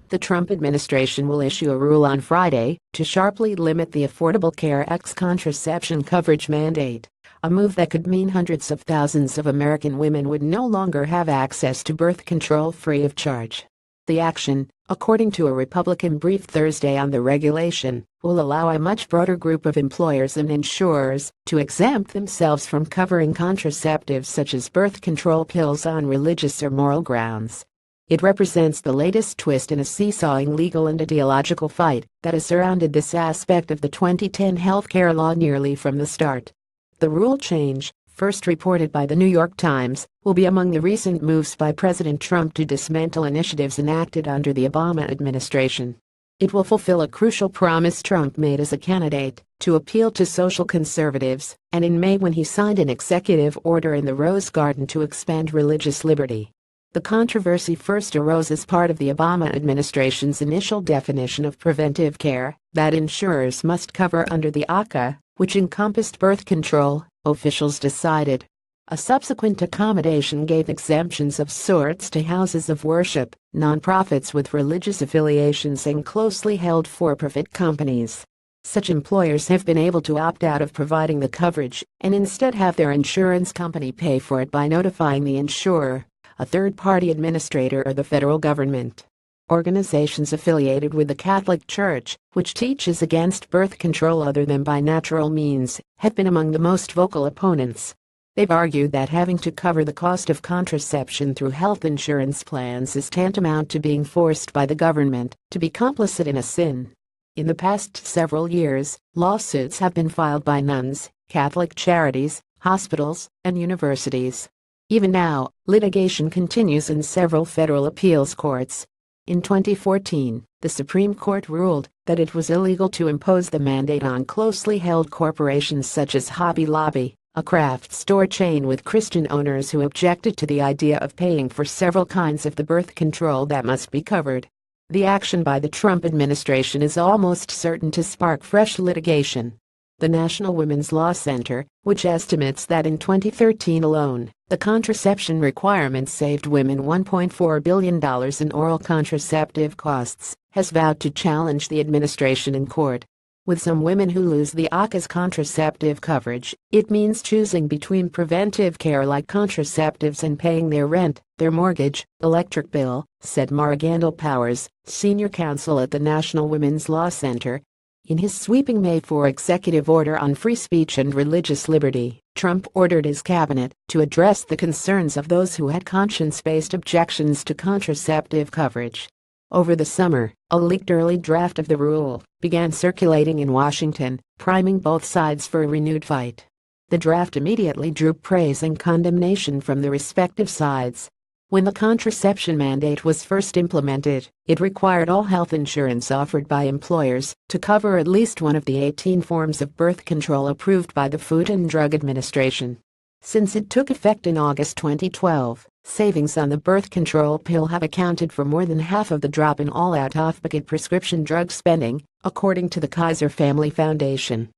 The Trump administration will issue a rule on Friday to sharply limit the Affordable Care Act's contraception coverage mandate, a move that could mean hundreds of thousands of American women would no longer have access to birth control free of charge. The action, according to a Republican brief Thursday on the regulation, will allow a much broader group of employers and insurers to exempt themselves from covering contraceptives such as birth control pills on religious or moral grounds. It represents the latest twist in a seesawing legal and ideological fight that has surrounded this aspect of the 2010 health care law nearly from the start. The rule change, first reported by the New York Times, will be among the recent moves by President Trump to dismantle initiatives enacted under the Obama administration. It will fulfill a crucial promise Trump made as a candidate to appeal to social conservatives, and in May when he signed an executive order in the Rose Garden to expand religious liberty. The controversy first arose as part of the Obama administration's initial definition of preventive care that insurers must cover under the ACA, which encompassed birth control, officials decided. A subsequent accommodation gave exemptions of sorts to houses of worship, nonprofits with religious affiliations, and closely held for-profit companies. Such employers have been able to opt out of providing the coverage and instead have their insurance company pay for it by notifying the insurer, a third-party administrator, or the federal government. Organizations affiliated with the Catholic Church, which teaches against birth control other than by natural means, have been among the most vocal opponents. They've argued that having to cover the cost of contraception through health insurance plans is tantamount to being forced by the government to be complicit in a sin. In the past several years, lawsuits have been filed by nuns, Catholic charities, hospitals, and universities. Even now, litigation continues in several federal appeals courts. In 2014, the Supreme Court ruled that it was illegal to impose the mandate on closely held corporations such as Hobby Lobby, a craft store chain with Christian owners who objected to the idea of paying for several kinds of the birth control that must be covered. The action by the Trump administration is almost certain to spark fresh litigation. The National Women's Law Center, which estimates that in 2013 alone, the contraception requirement saved women $1.4 billion in oral contraceptive costs, has vowed to challenge the administration in court. With some women who lose the ACA's contraceptive coverage, it means choosing between preventive care like contraceptives and paying their rent, their mortgage, electric bill, said Marigandel Powers, senior counsel at the National Women's Law Center. In his sweeping May 4 executive order on free speech and religious liberty, Trump ordered his cabinet to address the concerns of those who had conscience-based objections to contraceptive coverage. Over the summer, a leaked early draft of the rule began circulating in Washington, priming both sides for a renewed fight. The draft immediately drew praise and condemnation from the respective sides. When the contraception mandate was first implemented, it required all health insurance offered by employers to cover at least one of the 18 forms of birth control approved by the Food and Drug Administration. Since it took effect in August 2012, savings on the birth control pill have accounted for more than half of the drop in all out-of-pocket prescription drug spending, according to the Kaiser Family Foundation.